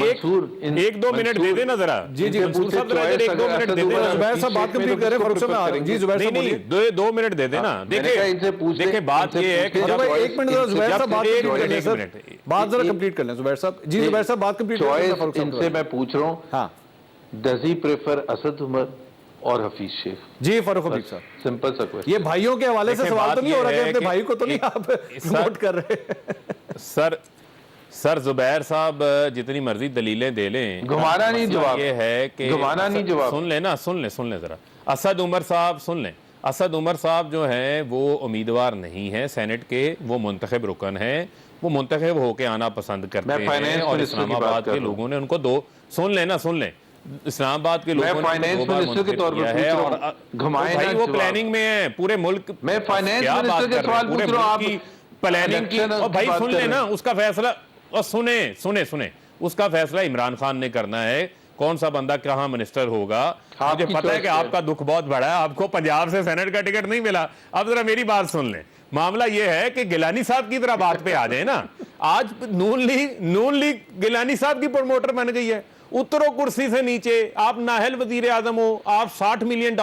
एक दो मिनट दे देना जरा। जी जी मंसूर साहब, इधर 1-2 मिनट दे देना। जुबैर साहब बात कंप्लीट करें, फारूक साहब मैं आ रहा हूं। जी जुबैर साहब बोलिए। 2 मिनट दे देना। देखिए बात ये है कि जब 1 मिनट जुबैर साहब बात कंप्लीट कर लें सर, बात जरा कंप्लीट कर लें जुबैर साहब। जी जुबैर साहब बात कंप्लीट कर लें। फारूक साहब इनसे मैं पूछ रहा हूं, हां, does he prefer Asad Umar और हफीज शेख? जी फारूक हबीब साहब, सिंपल सा क्वेश्चन। ये भाइयों के हवाले से सवाल तो नहीं हो रहा कि अपने भाई को तो नहीं आप प्रमोट कर रहे? सर जुबैर साहब जितनी मर्जी दलीलें दे लें, घुमाना नहीं जवाब, ये है कि घुमाना नहीं जवाब। सुन लेना, सुन ले जरा। असद उमर साहब सुन लें, असद उमर साहब जो हैं वो उम्मीदवार नहीं है सेनेट के, वो मुंतखब रुकन है, वो मुंतखब होके आना पसंद करते हैं और इस्लामाबाद के लोगों ने उनको सुन लें, इस्लामाबाद के लोगों ने फाइनेंस मिनिस्टर के तौर पर है और भाई वो प्लानिंग में है पूरे मुल्क। मैं फाइनेंस मिनिस्टर के सवाल पूछ रहा हूं, आप प्लानिंग की। और भाई सुन लेना, उसका फैसला, और सुने उसका फैसला इमरान खान ने करना है, कौन सा बंदा कहां मिनिस्टर होगा। मुझे पता है कि आपका दुख बहुत बड़ा है, आपको पंजाब से सेनेट का टिकट नहीं मिला। अब जरा मेरी बात सुन लें, मामला यह है कि गिलानी साहब की तरह बात पे आ जाए ना। आज नून लीग गिलानी साहब की प्रमोटर बन गई है उतरो कुर्सी से नीचे, आप नाहल वजीर आजम हो, आप $60 मिलियन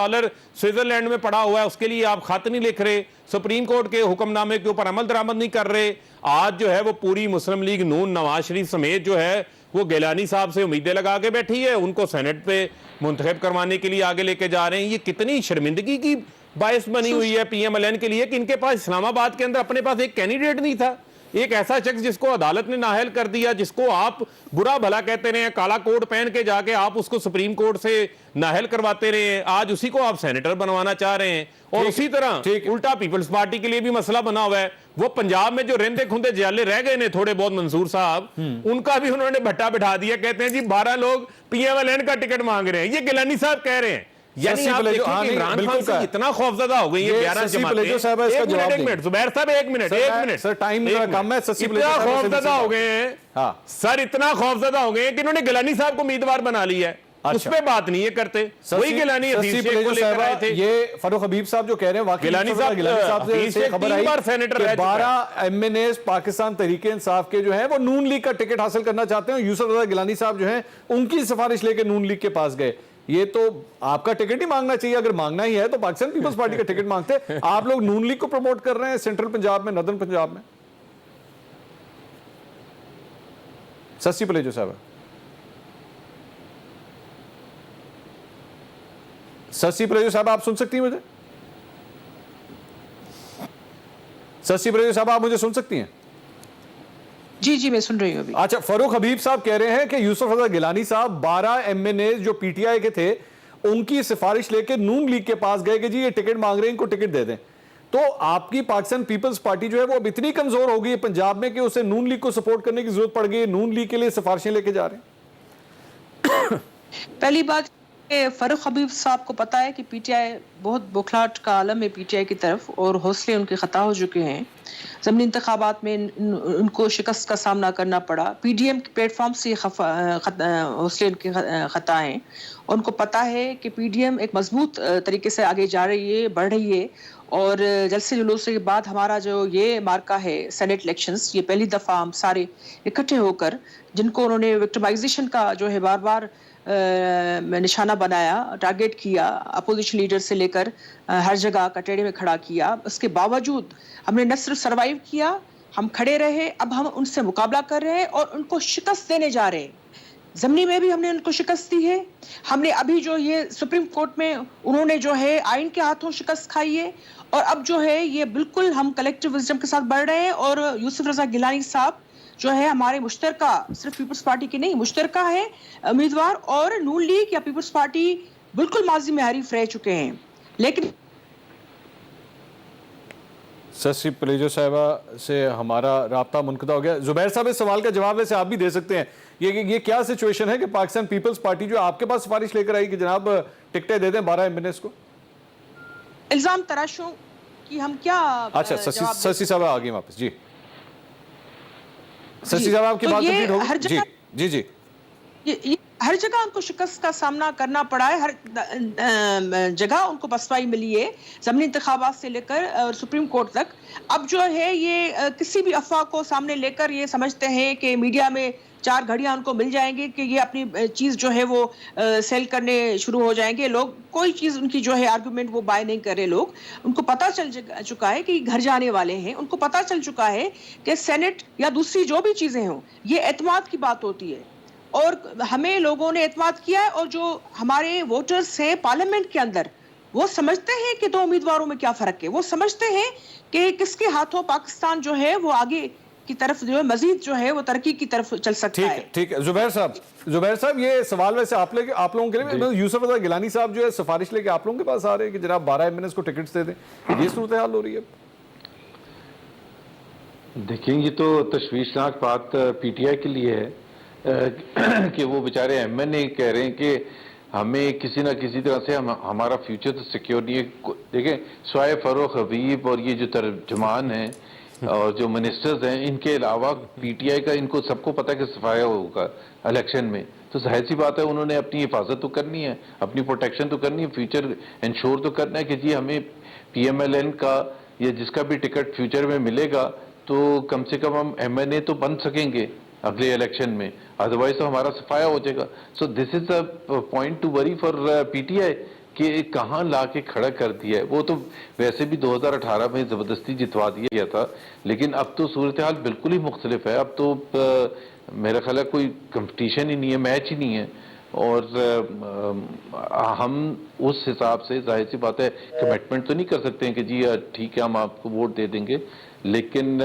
स्विट्जरलैंड में पड़ा हुआ है, उसके लिए आप खत नहीं लिख रहे, सुप्रीम कोर्ट के हुक्मनामे के ऊपर अमल दरामद नहीं कर रहे। आज जो है वो पूरी मुस्लिम लीग नून नवाज शरीफ समेत जो है वो गिलानी साहब से उम्मीदें लगा के बैठी है, उनको सेनेट पे मुंतखब करवाने के लिए आगे लेके जा रहे हैं। ये कितनी शर्मिंदगी की बायस बनी हुई है PMLN के लिए कि इनके पास इस्लामाबाद के अंदर अपने पास एक कैंडिडेट नहीं था, एक ऐसा शख्स जिसको अदालत ने नाअहल कर दिया, जिसको आप बुरा भला कहते रहे, काला कोट पहन के जाके आप उसको सुप्रीम कोर्ट से नाअहल करवाते रहे, आज उसी को आप सेनेटर बनवाना चाह रहे हैं। और उसी तरह उल्टा पीपल्स पार्टी के लिए भी मसला बना हुआ है। वो पंजाब में जो रेंदे खुंदे जाले रह गए ने थोड़े बहुत, मंसूर साहब, उनका भी उन्होंने भट्टा बिठा दिया। कहते हैं जी 12 लोग PMLN का टिकट मांग रहे हैं, ये गिलानी साहब कह रहे हैं। यानी आप देखिए कि इमरान खान से इतना खौफजदा हो गई है 11 जमातें। एक मिनट जुबैर साहब, एक मिनट सर, टाइम कम है। इतना खौफजदा हो गए हैं सर, इतना खौफजदा हो गए हैं कि इन्होंने गिलानी साहब को उम्मीदवार बना लिया है। उस पे बात नहीं है करते, वही गिलानी हदीस शेख को लेकर आए थे। ये फारूक हबीब साहब जो कह रहे हैं, वाकई गिलानी साहब से खबर आई 12 MNAs पाकिस्तान तहरीक इंसाफ के जो है वो नून लीग का टिकट हासिल करना चाहते हैं। यूसुफ रजा गिलानी साहब जो है उनकी सिफारिश लेकर नून लीग के पास गए। ये तो आपका टिकट ही मांगना चाहिए, अगर मांगना ही है तो पाकिस्तान पीपल्स पार्टी का टिकट मांगते। आप लोग नून लीग को प्रमोट कर रहे हैं सेंट्रल पंजाब में, नदर्न पंजाब में। सस्सी पलेजो साहब, सस्सी पलेजो साहब आप सुन सकती हैं मुझे? सस्सी पलेजो साहब आप मुझे सुन सकती हैं? जी जी मैं सुन रही हूँ अभी। अच्छा, फारूक हबीब साहब कह रहे हैं कि यूसुफ रजा गिलानी साहब 12 MNAs जो PTI के थे उनकी सिफारिश लेके नून लीग के पास गए कि जी ये टिकट मांग रहे हैं, इनको टिकट दे दें। तो आपकी पाकिस्तान पीपल्स पार्टी जो है वो अब इतनी कमजोर हो गई है पंजाब में कि उसे नून लीग को सपोर्ट करने की जरूरत पड़ गई है, नून लीग के लिए सिफारिशें लेके जा रहे हैं। पहली बात, फारूक हबीब साहब को पता है कि PTI बहुत बौखलाहट का आलम है PTI की तरफ, और हौसले उनके खता हो चुके हैं। ज़मीनी इंतखाबात में उनको शिकस्त का सामना करना पड़ा। PDM के प्लेटफॉर्म से हौसले उनके खता हैं, और उनको पता है कि PDM एक मजबूत तरीके से आगे जा रही है, बढ़ रही है। और जलसे जुलूस के बाद हमारा जो ये मार्का है सेनेट इलेक्शंस, ये पहली दफ़ा हम सारे इकट्ठे होकर, जिनको उन्होंने विक्टिमाइजेशन का जो है बार बार निशाना बनाया, टारगेट किया, अपोजिशन लीडर से लेकर हर जगह कटेड़े में खड़ा किया, उसके बावजूद हमने न सिर्फ सर्वाइव किया, हम खड़े रहे। अब हम उनसे मुकाबला कर रहे हैं और उनको शिकस्त देने जा रहे हैं। ज़मीनी में भी हमने उनको शिकस्त दी है। हमने अभी जो ये सुप्रीम कोर्ट में उन्होंने जो है आइन के हाथों शिकस्त खाई है, और अब जो है ये बिल्कुल हम कलेक्टिव विजडम के साथ बढ़ रहे हैं। और यूसुफ रजा गिलानी साहब जो है हमारे मुश्तरका, सिर्फ पीपल्स पार्टी की नहीं, मुश्तरका है उम्मीदवार, और नून लीग या पीपल्स पार्टी बिल्कुल माजी में हरीफ रह चुके हैं। लेकिन सस्सी पलेजो साहिबा से हमारा राब्ता मुनक़ता हो गया। जुबैर साहब इस सवाल का जवाब वैसे आप भी दे सकते हैं। ये क्या सिचुएशन है कि पाकिस्तान पीपल्स पार्टी जो आपके पास सिफारिश लेकर आई कि जनाब टिकटें दे दें 12 MNAs को? इल्जाम तराशों की हम क्या? अच्छा, सस्सी साहब आ गई वापस। जी सस्सी साहब आपकी बात कंप्लीट हो गई? जी जी जी। ये हर जगह उनको शिकस्त का सामना करना पड़ा है, हर जगह उनको पसवाई मिली है, ज़मीनी इंतखाबात से लेकर और सुप्रीम कोर्ट तक। अब जो है ये किसी भी अफवाह को सामने लेकर ये समझते हैं कि मीडिया में 4 घड़ियां उनको मिल जाएंगे कि ये अपनी चीज़ जो है वो सेल करने शुरू हो जाएंगे। लोग कोई चीज़ उनकी जो है आर्गुमेंट वो बाय नहीं कर रहे। लोग, उनको पता चल चुका है कि घर जाने वाले हैं, उनको पता चल चुका है कि सेनेट या दूसरी जो भी चीज़ें हों, ये एतमाद की बात होती है, और हमें लोगों ने एतमाद किया है। और जो हमारे वोटर्स हैं पार्लियामेंट के अंदर, वो समझते हैं कि 2 उम्मीदवारों में क्या फ़र्क है। वो समझते हैं कि किसके हाथों पाकिस्तान जो है वो आगे की तरफ जो है मजीद जो है वो तरक्की की तरफ चल सकता है। ठीक है। जुबैर साहब ये सवाल वैसे आप लोगों के लिए, यूसुफ रजा गिलानी साहब जो है सिफारिश लेके आप लोगों के पास आ रहे हैं कि जनाब 12 MNAs को टिकट्स दे दें, ये सूरत हाल हो रही है? देखिए, ये तो तशवीशनाक बात PTI के लिए है कि वो बेचारे MNA कह रहे हैं कि हमें किसी ना किसी तरह से हमारा फ्यूचर तो सिक्योर नहीं है। देखें, स्वाए फारूक हबीब और ये जो तर्जुमान हैं और जो मिनिस्टर्स हैं, इनके अलावा PTI का इनको सबको पता है कि सफाया होगा इलेक्शन में, तो जाहिर सी बात है उन्होंने अपनी हिफाजत तो करनी है, अपनी प्रोटेक्शन तो करनी है, फ्यूचर इंश्योर तो करना है कि जी हमें PMLN का या जिसका भी टिकट फ्यूचर में मिलेगा तो कम से कम हम MNA तो बन सकेंगे। अगले इलेक्शन में, अदरवाइज तो हमारा सफाया हो जाएगा। So this is a point two worry for PTI कि कहाँ ला के खड़ा कर दिया है। वो तो वैसे भी 2018 में जबरदस्ती जितवा दिया गया था, लेकिन अब तो सूरत हाल बिल्कुल ही मुख्तलिफ है। अब तो मेरा ख्याल है कोई कंपटीशन ही नहीं है, मैच ही नहीं है, और हम उस हिसाब से जाहिर सी बात है कमिटमेंट तो नहीं कर सकते हैं कि जी ठीक है हम आपको वोट दे देंगे, लेकिन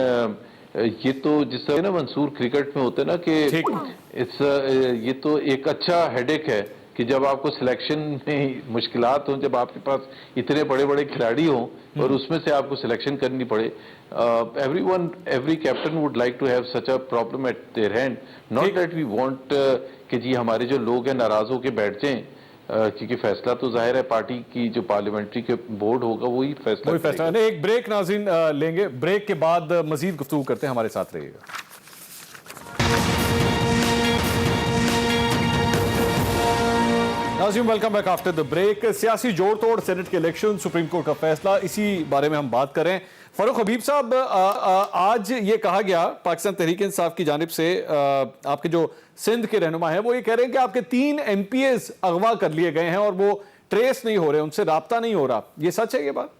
ये तो जिस तरह ना मंसूर क्रिकेट में होता है ना कि ये तो एक अच्छा हेडेक है कि जब आपको सिलेक्शन में मुश्किलात हों, जब आपके पास इतने बड़े बड़े खिलाड़ी हों और उसमें से आपको सिलेक्शन करनी पड़े। Every captain would like to have such a problem at their hand, not that we want कि जी हमारे जो लोग हैं नाराज होकर बैठ जाएं, क्योंकि फैसला तो जाहिर है पार्टी की जो पार्लियामेंट्री के बोर्ड होगा वही फैसला करेगा। एक ब्रेक नाज़रीन लेंगे, ब्रेक के बाद मजीद गुफ्तगू करते हैं, हमारे साथ रहिएगा। नाज़रीन welcome back after the break. सियासी जोड़ तोड़, सेनेट के इलेक्शन, सुप्रीम कोर्ट का फैसला, इसी बारे में हम बात करें। फारूक हबीब साहब, आज ये कहा गया पाकिस्तान तहरीक इंसाफ की जानिब से, आपके जो सिंध के रहनुमा हैं वो ये कह रहे हैं कि आपके 3 MPs अगवा कर लिए गए हैं और वो ट्रेस नहीं हो रहे, उनसे राब्ता नहीं हो रहा। ये सच है ये बात?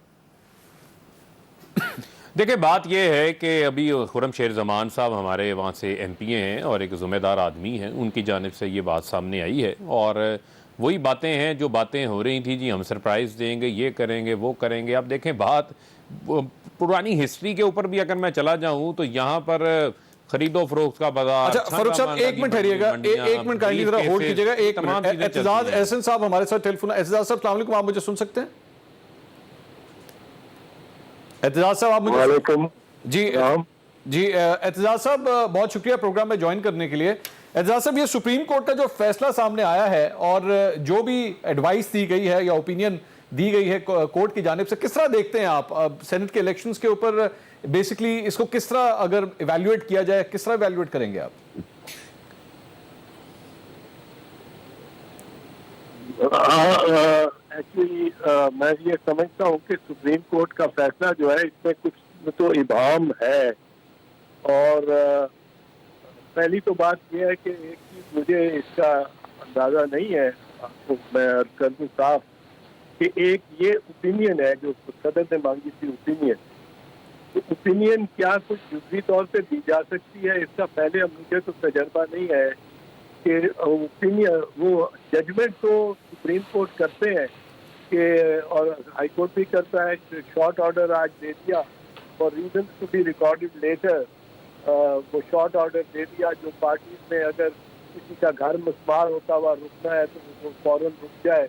देखिए, बात यह है कि अभी खुर्रम शेर जमान साहब हमारे वहाँ से MP हैं और एक ज़िम्मेदार आदमी हैं, उनकी जानिब से ये बात सामने आई है और वही बातें हैं जो बातें हो रही थी, जी हम सरप्राइज़ देंगे, ये करेंगे, वो करेंगे। अब देखें, बात पुरानी हिस्ट्री के ऊपर भी अगर मैं चला जाऊँ तो यहाँ पर खरीदो फरोख्त का बाजार। अच्छा फारूक साहब, एक मिनट ठहरिएगा, एक मिनट काइंडली जरा होल्ड कीजिएगा, एक मिनट। एतजाज एहसन साहब हमारे साथ टेलीफोन। एतजाज साहब अस्सलाम वालेकुम, आप मुझे सुन सकते हैं? एतजाज साहब आप मुझे? जी एतजाज साहब, बहुत शुक्रिया प्रोग्राम में ज्वाइन करने के लिए। एतजाज साहब, ये सुप्रीम कोर्ट का जो फैसला सामने आया है और जो भी एडवाइस दी गई है या ओपिनियन दी गई है कोर्ट की जानिब से, किस तरह देखते हैं आप सेनेट के इलेक्शंस के ऊपर? बेसिकली इसको किस तरह अगर इवैल्यूएट किया जाए, किस तरह इवैल्यूएट करेंगे आप? एक्चुअली मैं ये समझता हूँ कि सुप्रीम कोर्ट का फैसला जो है इसमें कुछ तो इबाम है, और पहली तो बात यह है कि एक चीज मुझे इसका अंदाजा नहीं है, आपको मैं अर्ज कर दूं साफ कि एक ये ओपिनियन है जो सदर ने मांगी थी ओपिनियन, तो ओपिनियन क्या कुछ दूसरी तौर पे दी जा सकती है, इसका पहले मुझे तो तजर्बा नहीं है कि ओपिनियन, वो जजमेंट तो सुप्रीम कोर्ट करते हैं कि, और हाई कोर्ट भी करता है, शॉर्ट ऑर्डर आज दे दिया और reason to be recorded later, वो शॉर्ट ऑर्डर दे दिया जो पार्टी में अगर किसी का घर मुस्मार होता हुआ रुकना है तो वो फौरन रुक जाए,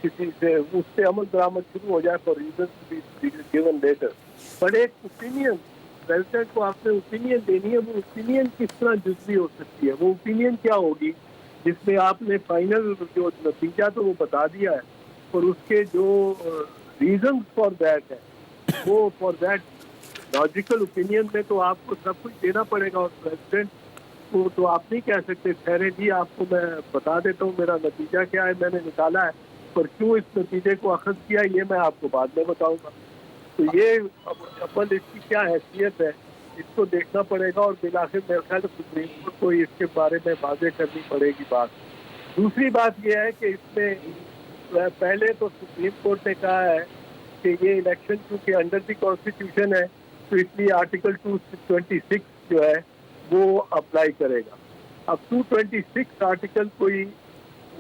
किसी से उससे अमल दरामद शुरू हो जाए for reason to be given later. But एक ओपिनियन, प्रेसिडेंट को आपने ओपिनियन देनी है, वो ओपिनियन किस तरह जुज़वी हो सकती है? वो ओपिनियन क्या होगी जिसमें आपने फाइनल जो नतीजा तो वो बता दिया है, और उसके जो रीजन फॉर दैट है, वो फॉर दैट लॉजिकल ओपिनियन में तो आपको सब कुछ देना पड़ेगा, और प्रेसिडेंट को तो आप नहीं कह सकते ठहरे जी आपको मैं बता देता हूँ मेरा नतीजा क्या है, मैंने निकाला है, पर क्यों इस नतीजे को अखज़ किया ये मैं आपको बाद में बताऊंगा। तो ये अव्वल इसकी क्या हैसियत है इसको देखना पड़ेगा, और बिलाखिर मेरे ख्याल सुप्रीम कोर्ट को इसके बारे में वाज़ेह करनी पड़ेगी बात। दूसरी बात यह है कि इसमें पहले तो सुप्रीम कोर्ट ने कहा है कि ये इलेक्शन चूँकि अंडर द कॉन्स्टिट्यूशन है तो इसलिए आर्टिकल 226 जो है वो अप्लाई करेगा। अब 226 आर्टिकल कोई,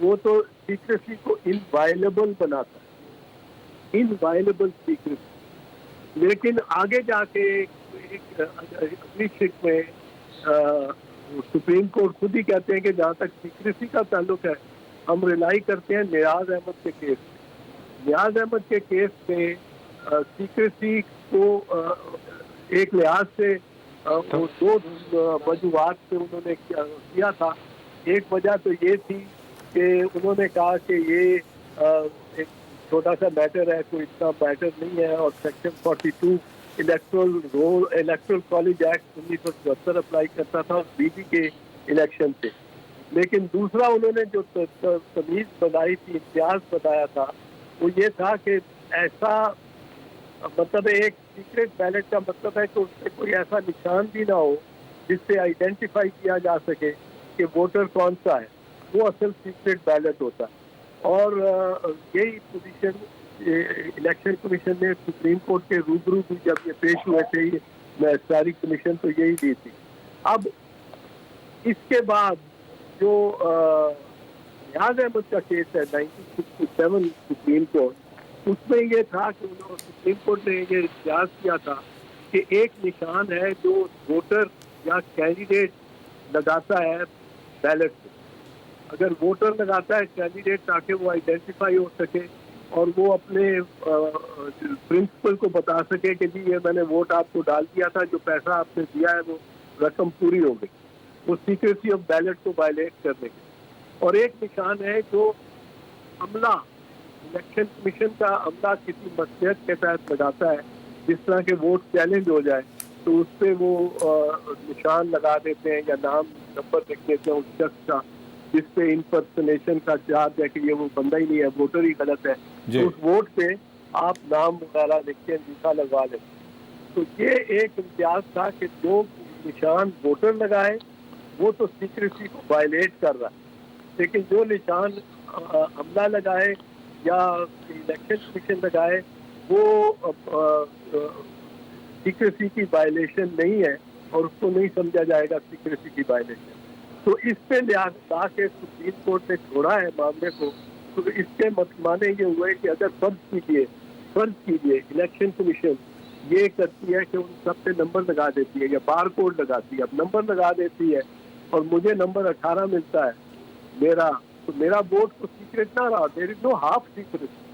वो तो सीक्रेसी को इनवायलेबल बनाता है, इनवायलेबल सीक्रेसी, लेकिन आगे जाके एक अगली शिक में सुप्रीम कोर्ट खुद ही कहते हैं कि जहाँ तक सीक्रेसी का ताल्लुक है हम रिलाई करते हैं नियाज अहमद के केस में। नियाज अहमद के केस में सीक्रेसी को एक लिहाज से वो 2 वजूहात से उन्होंने किया था। एक वजह तो ये थी कि उन्होंने कहा कि ये एक छोटा सा मैटर है, कोई इतना मैटर नहीं है, और section 42 electoral college act 1974 apply करता था बीबी के इलेक्शन से। लेकिन दूसरा उन्होंने जो तमीज़ बनाई थी, इम्तियाज बताया था, वो ये था कि ऐसा मतलब एक सीक्रेट बैलेट का मतलब है कि उसमें कोई ऐसा निशान भी ना हो जिससे आइडेंटिफाई किया जा सके कि वोटर कौन सा है, वो असल सीक्रेट बैलेट होता है। और यही पोजीशन इलेक्शन कमीशन ने सुप्रीम कोर्ट के रूबरू भी जब ये पेश हुए थे, सारी कमीशन तो यही दी थी। अब इसके बाद जो नियाज अहमद का केस है 1967 सुप्रीम कोर्ट, उसमें ये था कि सुप्रीम कोर्ट ने ये इख्तियार किया था कि एक निशान है जो वोटर या कैंडिडेट लगाता है बैलेट पे। अगर वोटर लगाता है कैंडिडेट ताकि वो आइडेंटिफाई हो सके और वो अपने प्रिंसिपल को बता सके कि जी ये मैंने वोट आपको डाल दिया था, जो पैसा आपने दिया है वो रकम पूरी हो गई, वो सीक्रेसी ऑफ बैलेट को वायलेट करने के। और एक निशान है जो अमला, इलेक्शन कमीशन का अमला किसी मसलियत के तहत लगाता है, जिस तरह के वोट चैलेंज हो जाए तो उस पर वो निशान लगा देते हैं या नाम नंबर लिख देते हैं उस शख्स का जिसपे इम्पर्सनेशन का चार्ज है कि ये वो बंदा ही नहीं है, वोटर ही गलत है, तो उस वोट पे आप नाम वगैरह लिख के अंगूठा लगवा लें। तो ये एक इम्तियाज था कि जो निशान वोटर लगाए वो तो सीक्रेसी को वायलेट कर रहा है, लेकिन जो निशान अमला लगाए या इलेक्शन कमीशन लगाए वो सीक्रेसी की वायलेशन नहीं है और उसको नहीं समझा जाएगा सीक्रेसी की वायलेशन। तो इस पे लिहाजा के सुप्रीम कोर्ट ने छोड़ा है मामले को। तो इसके माने ये हुए कि अगर फर्ज कीजिए इलेक्शन कमीशन ये करती है कि उन सब पे नंबर लगा देती है या बार कोड लगाती है, अब नंबर लगा देती है और मुझे नंबर 18 मिलता है मेरा, तो मेरा वोट तो सीक्रेट ना रहा, there is no half secrecy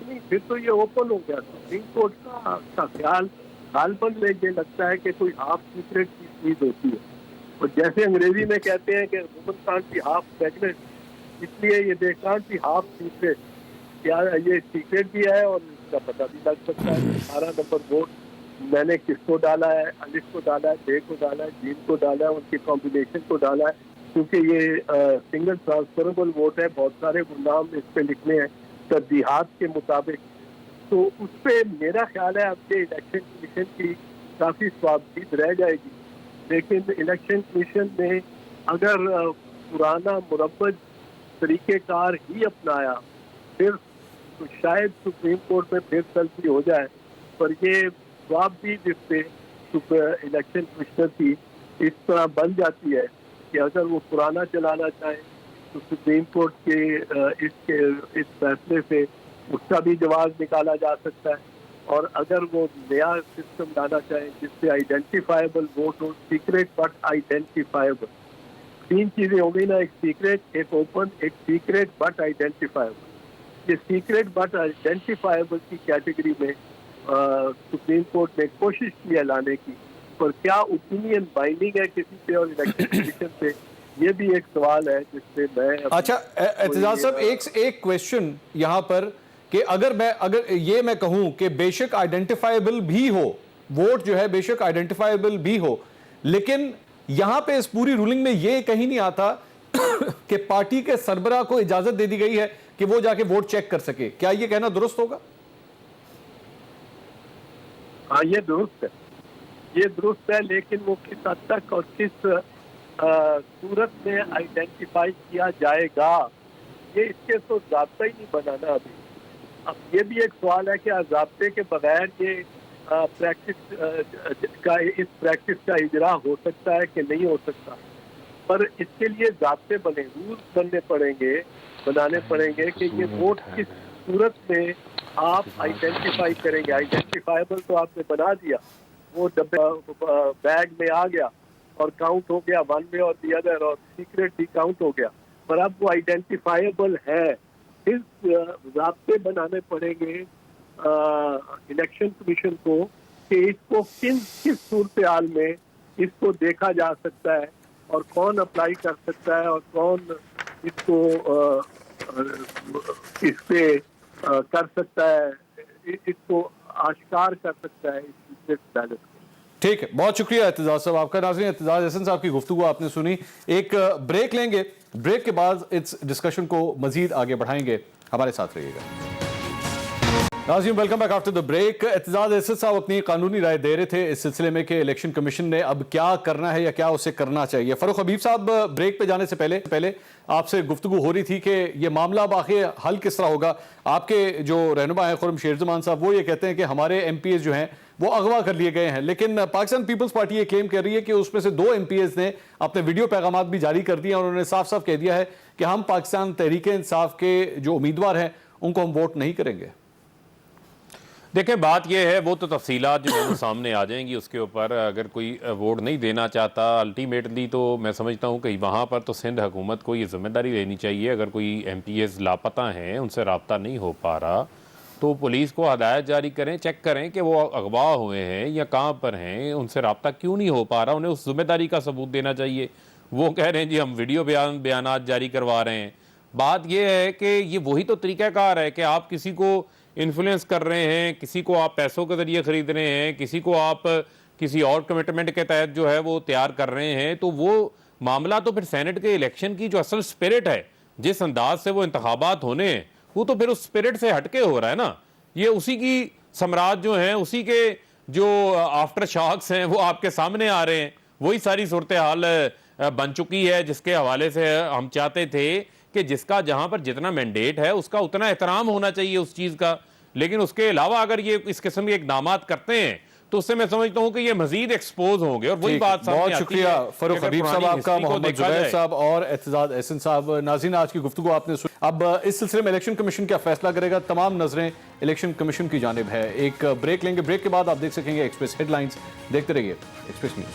नहीं, फिर तो ये ओपन हो गया। सुप्रीम कोर्ट का ख्याल गालबन में ये लगता है कि कोई हाफ सीक्रेट की चीज होती है, और जैसे अंग्रेजी में कहते हैं कि woman can't be half pregnant, इसलिए ये they can't be half secret, क्या ये सीक्रेट भी है और इसका पता भी लग सकता है। 18 नंबर वोट मैंने किसको डाला है, अलिफ को डाला है, बे को डाला है, जीन को डाला है, उनके कॉम्बिनेशन को डाला है, क्योंकि ये सिंगल ट्रांसफरेबल वोट है, बहुत सारे नाम इस पे लिखने हैं तरजीहात के मुताबिक। तो उस पर मेरा ख्याल है अब ये इलेक्शन कमीशन की काफ़ी स्वाबदीद रह जाएगी, लेकिन इलेक्शन कमीशन ने अगर पुराना मुरब्बत तरीक़ेकार ही अपनाया फिर तो शायद सुप्रीम कोर्ट में फिर तल्फी हो जाए, पर ये स्वाबदीद जिससे इलेक्शन कमिश्नर की इस तरह बन जाती है कि अगर वो पुराना चलाना चाहे तो सुप्रीम कोर्ट के इस फैसले से उसका भी जवाब निकाला जा सकता है, और अगर वो नया सिस्टम लाना चाहे जिससे आइडेंटिफाइबल वोट हो, सीक्रेट बट आइडेंटिफाइबल, 3 चीज़ें हो गई ना, एक सीक्रेट, एक ओपन, एक सीक्रेट बट आइडेंटिफाइबल। ये सीक्रेट बट आइडेंटिफाइबल की कैटेगरी में सुप्रीम कोर्ट ने कोशिश की है लाने की, पर क्या ओपिनियन बाइंडिंग है किसी पे और इलेक्शन कमीशन पे, ये भी एक सवाल है जिससे मैं। अच्छा एतजाज साहब, एक क्वेश्चन यहाँ पर कि अगर ये मैं कहूं कि बेशक आइडेंटिफाइबल भी हो, वोट जो है बेशक आइडेंटिफाइबल भी हो, लेकिन यहां पे इस पूरी रूलिंग में ये कहीं नहीं आता कि पार्टी के सरबराह को इजाजत दे दी गई है कि वो जाके वोट चेक कर सके। क्या ये कहना दुरुस्त होगा? हाँ, ये दुरुस्त है, लेकिन वो किस हद तक और किस सूरत में आइडेंटिफाई किया जाएगा, ये इसके तो ज़ाब्ता ही नहीं बनाना अभी। अब ये भी एक सवाल है कि ज़ाब्ते के बगैर ये इस प्रैक्टिस का इजरा हो सकता है कि नहीं हो सकता, पर इसके लिए ज़ाब्ते बने, रूल्स बनाने पड़ेंगे कि ये वोट किस सूरत में आप आइडेंटिफाई करेंगे। आइडेंटिफाइबल तो आपने बना दिया, वो बैग में आ गया और काउंट हो गया वन वे और दी अदर, और सीक्रेट भी काउंट हो गया, पर अब वो आइडेंटिफाइबल है। फिर ज़ाब्ते बनाने पड़ेंगे इलेक्शन कमीशन को कि इसको किस सूरत हाल में इसको देखा जा सकता है और कौन अप्लाई कर सकता है और कौन इसको इस पे कर सकता है, इसको आश्कार कर सकता है इस बैलेट को। ठीक है, बहुत शुक्रिया एतजाज साहब आपका। नाज़रीन, एतजाज अहसन साहब की गुफ्तगू आपने सुनी। एक ब्रेक लेंगे, ब्रेक के बाद इस डिस्कशन को मजीद आगे बढ़ाएंगे, हमारे साथ रहिएगा। नाज़रीन welcome back after the break. Aitzaz Ahsan साहब अपनी कानूनी राय दे रहे थे इस सिलसिले में कि इलेक्शन कमीशन ने अब क्या करना है या क्या उसे करना चाहिए। फरूख हबीब साहब, ब्रेक पे जाने से पहले आपसे गुफ्तगू हो रही थी कि ये मामला बाकी हल किस तरह होगा। आपके जो रहनुमा हैं खुर्रम शेरजमान साहब, वो ये कहते हैं कि हमारे MPs जो हैं वो अगवा कर लिए गए हैं, लेकिन पाकिस्तान पीपल्स पार्टी ये क्लेम कर रही है कि उसमें से 2 MPs ने अपने वीडियो पैगाम भी जारी कर दिए और उन्होंने साफ साफ कह दिया है कि हम पाकिस्तान तहरीक इंसाफ के जो उम्मीदवार हैं उनको हम वोट नहीं करेंगे। देखें, बात यह है, वो तो तफसीलात जो है वो सामने आ जाएंगी उसके ऊपर। अगर कोई वोट नहीं देना चाहता अल्टीमेटली, तो मैं समझता हूँ कि वहाँ पर तो सिंध हुकूमत को ये जिम्मेदारी लेनी चाहिए। अगर कोई MPs लापता हैं, उनसे रब्ता नहीं हो पा रहा, तो पुलिस को हदायत जारी करें, चेक करें कि वो अगवा हुए हैं या कहाँ पर हैं, उनसे रब्ता क्यों नहीं हो पा रहा, उन्हें उस जिम्मेदारी का सबूत देना चाहिए। वो कह रहे हैं जी हम वीडियो बयानात जारी करवा रहे हैं। बात यह है कि ये वही तो तरीक़ाकार है कि आप किसी को इन्फ्लुएंस कर रहे हैं, किसी को आप पैसों के ज़रिए ख़रीद रहे हैं, किसी को आप किसी और कमिटमेंट के तहत जो है वो तैयार कर रहे हैं, तो वो मामला तो फिर सेनेट के इलेक्शन की जो असल स्पिरिट है, जिस अंदाज से वो इंतखाबात होने हैं, वो तो फिर उस स्पिरिट से हटके हो रहा है ना। ये उसी की सम्राट जो हैं, उसी के जो आफ्टर शॉक्स हैं वो आपके सामने आ रहे हैं। वही सारी सूरत हाल बन चुकी है जिसके हवाले से हम चाहते थे कि जिसका जहां पर जितना मैंडेट है उसका उतना एहतराम होना चाहिए उस चीज का। लेकिन उसके अलावा अगर ये इस किस्म के इकदामात करते हैं तो उससे मैं समझता हूं कि ये मजीद एक्सपोज होंगे। और वही बात बहुत शुक्रिया फरूख हबीब साहब आपका, मोहम्मद जुबैर साहब और एतजाज एहसन साहब। नाज़रीन, आज की गुफ्तगू आपने सुनी। अब इस सिलसिले में इलेक्शन कमीशन क्या फैसला करेगा, तमाम नजरें इलेक्शन कमीशन की जानिब है। एक ब्रेक लेंगे, ब्रेक के बाद आप देख सकेंगे एक्सप्रेस हेडलाइंस। देखते रहिए एक्सप्रेस न्यूज।